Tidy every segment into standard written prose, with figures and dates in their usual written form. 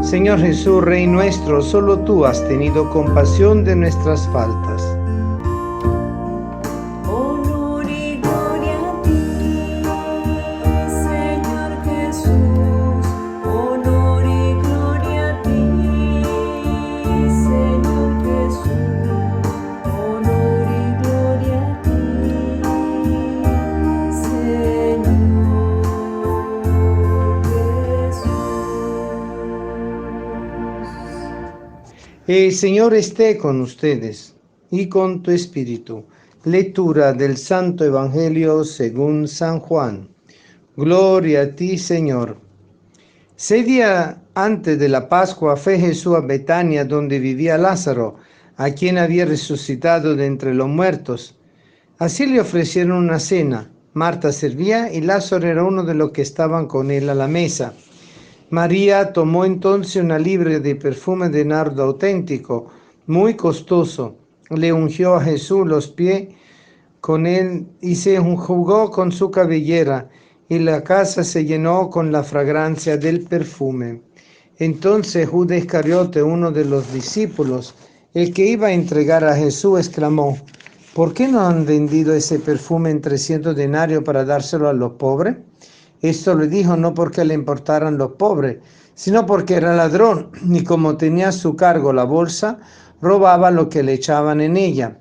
Señor Jesús, Rey nuestro, solo tú has tenido compasión de nuestras faltas. Honor y gloria a ti, Señor Jesús. Honor y gloria a ti, Señor Jesús. Honor y gloria a ti, Señor Jesús. El Señor esté con ustedes y con tu espíritu. Lectura del Santo Evangelio según San Juan. Gloria a ti, Señor. 6 días antes de la Pascua fue Jesús a Betania, donde vivía Lázaro, a quien había resucitado de entre los muertos. Así le ofrecieron una cena. Marta servía y Lázaro era uno de los que estaban con él a la mesa. María tomó entonces una libra de perfume de nardo auténtico, muy costoso. Le ungió a Jesús los pies con él y se enjugó con su cabellera, y la casa se llenó con la fragancia del perfume. Entonces Judas Iscariote, uno de los discípulos, el que iba a entregar a Jesús, exclamó: ¿por qué no han vendido ese perfume en 300 denarios para dárselo a los pobres? Esto le dijo no porque le importaran los pobres, sino porque era ladrón, y como tenía a su cargo la bolsa, robaba lo que le echaban en ella.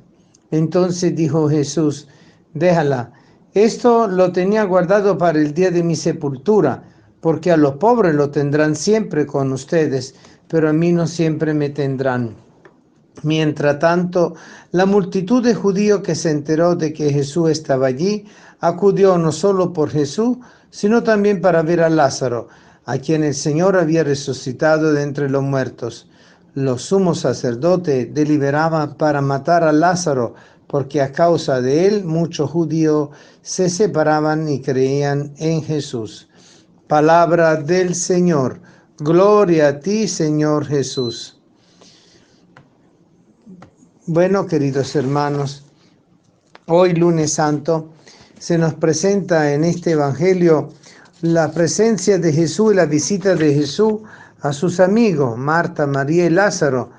Entonces dijo Jesús: déjala, esto lo tenía guardado para el día de mi sepultura, porque a los pobres lo tendrán siempre con ustedes, pero a mí no siempre me tendrán. Mientras tanto, la multitud de judíos que se enteró de que Jesús estaba allí, acudió no solo por Jesús, sino también para ver a Lázaro, a quien el Señor había resucitado de entre los muertos. Los sumos sacerdotes deliberaban para matar a Lázaro, porque a causa de él muchos judíos se separaban y creían en Jesús. Palabra del Señor. Gloria a ti, Señor Jesús. Bueno, queridos hermanos, hoy lunes santo se nos presenta en este evangelio la presencia de Jesús y la visita de Jesús a sus amigos, Marta, María y Lázaro,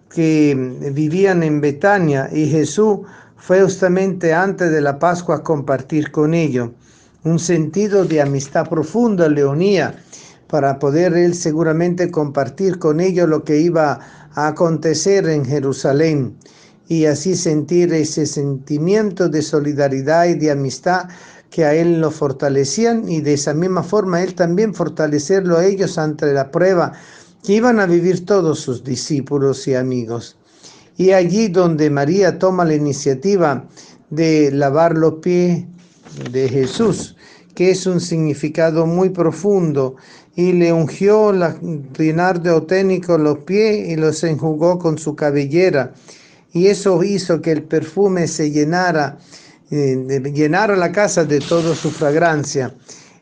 que vivían en Betania, y Jesús fue justamente antes de la Pascua a compartir con ellos. Un sentido de amistad profunda le unía para poder él seguramente compartir con ellos lo que iba a acontecer en Jerusalén, y así sentir ese sentimiento de solidaridad y de amistad que a él lo fortalecían, y de esa misma forma él también fortalecerlo a ellos ante la prueba que iban a vivir todos sus discípulos y amigos. Y allí donde María toma la iniciativa de lavar los pies de Jesús, que es un significado muy profundo, y le ungió de nardo auténtico los pies y los enjugó con su cabellera, y eso hizo que el perfume se llenara la casa de toda su fragancia.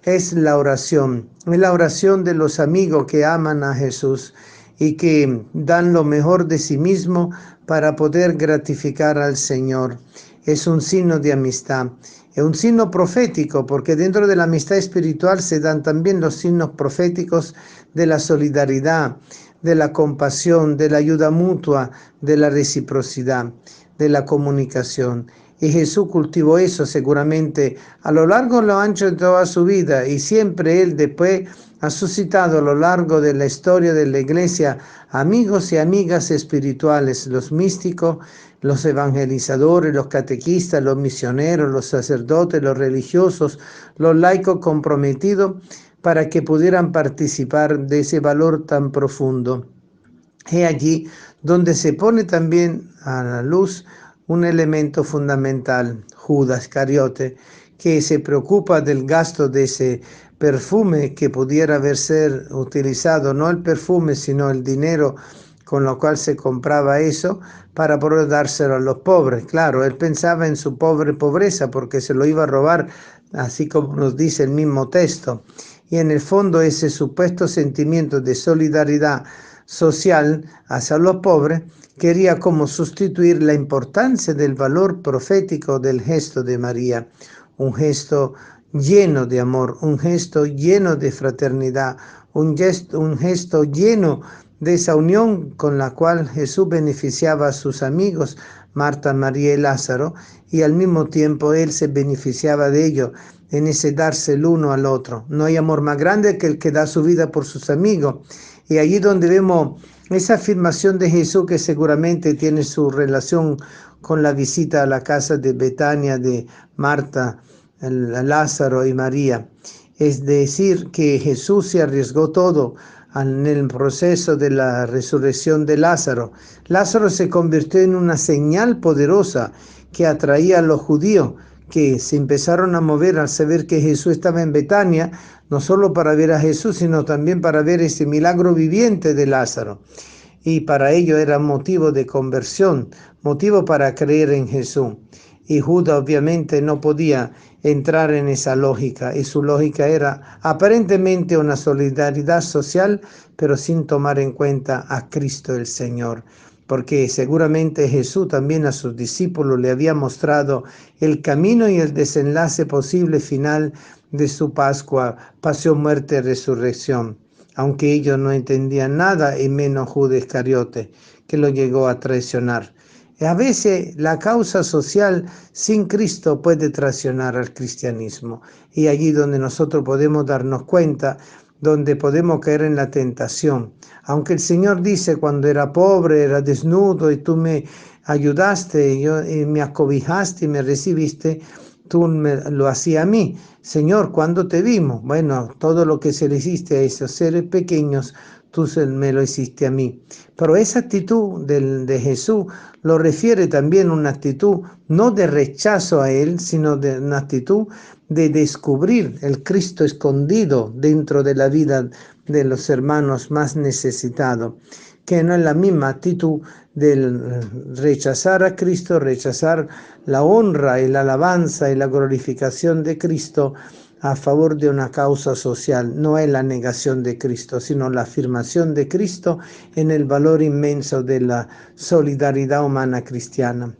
Es la oración de los amigos que aman a Jesús y que dan lo mejor de sí mismo para poder gratificar al Señor. Es un signo de amistad, es un signo profético, porque dentro de la amistad espiritual se dan también los signos proféticos de la solidaridad, de la compasión, de la ayuda mutua, de la reciprocidad, de la comunicación. Y Jesús cultivó eso seguramente a lo largo y lo ancho de toda su vida, y siempre él después ha suscitado a lo largo de la historia de la iglesia amigos y amigas espirituales, los místicos, los evangelizadores, los catequistas, los misioneros, los sacerdotes, los religiosos, los laicos comprometidos, para que pudieran participar de ese valor tan profundo. Es allí donde se pone también a la luz un elemento fundamental, Judas Iscariote, que se preocupa del gasto de ese perfume que pudiera haber ser utilizado, no el perfume, sino el dinero con lo cual se compraba eso, para poder dárselo a los pobres. Claro, él pensaba en su pobreza, porque se lo iba a robar, así como nos dice el mismo texto. Y en el fondo ese supuesto sentimiento de solidaridad social hacia los pobres quería como sustituir la importancia del valor profético del gesto de María, un gesto lleno de amor, un gesto lleno de fraternidad, un gesto lleno de esa unión con la cual Jesús beneficiaba a sus amigos, Marta, María y Lázaro, y al mismo tiempo Él se beneficiaba de ello en ese darse el uno al otro. No hay amor más grande que el que da su vida por sus amigos. Y allí donde vemos esa afirmación de Jesús, que seguramente tiene su relación con la visita a la casa de Betania de Marta, Lázaro y María. Es decir, que Jesús se arriesgó todo en el proceso de la resurrección de Lázaro. Lázaro se convirtió en una señal poderosa que atraía a los judíos, que se empezaron a mover al saber que Jesús estaba en Betania, no solo para ver a Jesús, sino también para ver ese milagro viviente de Lázaro. Y para ello era motivo de conversión, motivo para creer en Jesús. Y Judas obviamente no podía entrar en esa lógica, y su lógica era aparentemente una solidaridad social, pero sin tomar en cuenta a Cristo el Señor, porque seguramente Jesús también a sus discípulos le había mostrado el camino y el desenlace posible final de su Pascua, pasión, muerte y resurrección, aunque ellos no entendían nada, y menos Judas Iscariote, que lo llegó a traicionar. A veces la causa social sin Cristo puede traicionar al cristianismo, y allí donde nosotros podemos darnos cuenta, donde podemos caer en la tentación. Aunque el Señor dice, cuando era pobre, era desnudo y tú me ayudaste, y me acobijaste y me recibiste, tú lo hacías a mí. Señor, ¿cuándo te vimos? Bueno, todo lo que se le hiciste a esos seres pequeños, tú me lo hiciste a mí. Pero esa actitud de Jesús lo refiere también a una actitud no de rechazo a Él, sino de una actitud de descubrir el Cristo escondido dentro de la vida de los hermanos más necesitados, que no es la misma actitud del rechazar a Cristo, rechazar la honra y la alabanza y la glorificación de Cristo a favor de una causa social. No es la negación de Cristo, sino la afirmación de Cristo en el valor inmenso de la solidaridad humana cristiana.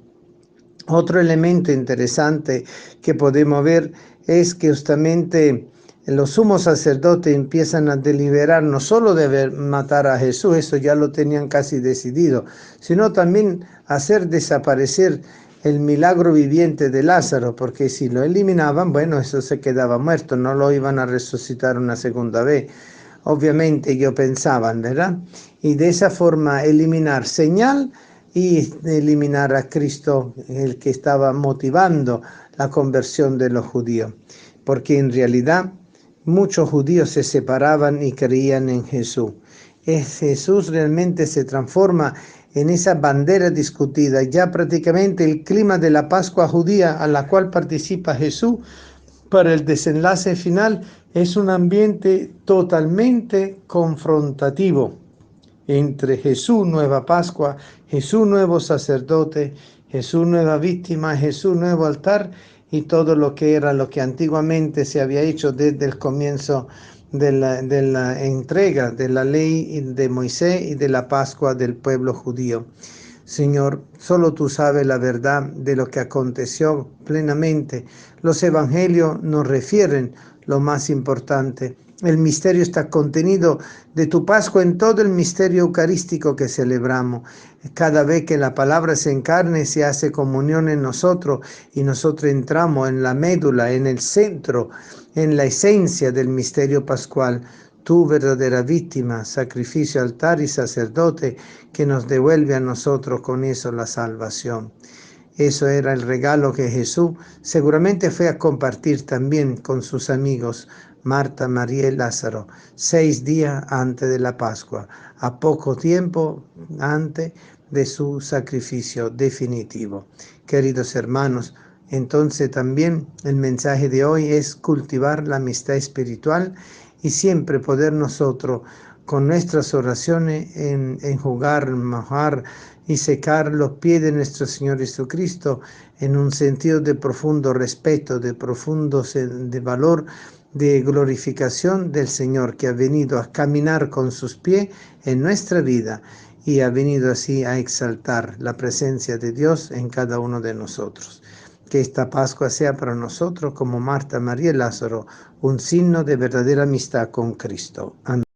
Otro elemento interesante que podemos ver es que justamente los sumos sacerdotes empiezan a deliberar no solo de matar a Jesús, eso ya lo tenían casi decidido, sino también hacer desaparecer el milagro viviente de Lázaro, porque si lo eliminaban, bueno, eso se quedaba muerto, no lo iban a resucitar una segunda vez. Obviamente ellos pensaban, ¿verdad? Y de esa forma eliminar señal y eliminar a Cristo, el que estaba motivando la conversión de los judíos, porque en realidad muchos judíos se separaban y creían en Jesús. Jesús realmente se transforma en esa bandera discutida, ya prácticamente el clima de la Pascua judía a la cual participa Jesús para el desenlace final es un ambiente totalmente confrontativo entre Jesús, nueva Pascua, Jesús, nuevo sacerdote, Jesús, nueva víctima, Jesús, nuevo altar, y todo lo que era lo que antiguamente se había hecho desde el comienzo de la entrega de la ley de Moisés y de la Pascua del pueblo judío. Señor, solo tú sabes la verdad de lo que aconteció plenamente. Los evangelios nos refieren lo más importante. El misterio está contenido de tu Pascua en todo el misterio eucarístico que celebramos. Cada vez que la palabra se encarne, se hace comunión en nosotros y nosotros entramos en la médula, en el centro, en la esencia del misterio pascual. Tú, verdadera víctima, sacrificio, altar y sacerdote, que nos devuelve a nosotros con eso la salvación. Eso era el regalo que Jesús seguramente fue a compartir también con sus amigos, Marta, María y Lázaro, 6 días antes de la Pascua, a poco tiempo antes de su sacrificio definitivo. Queridos hermanos, entonces también el mensaje de hoy es cultivar la amistad espiritual y siempre poder nosotros con nuestras oraciones enjugar, mojar y secar los pies de nuestro Señor Jesucristo en un sentido de profundo respeto, de profundo de valor, de glorificación del Señor, que ha venido a caminar con sus pies en nuestra vida y ha venido así a exaltar la presencia de Dios en cada uno de nosotros. que esta Pascua sea para nosotros, como Marta, María y Lázaro, un signo de verdadera amistad con Cristo. Amén.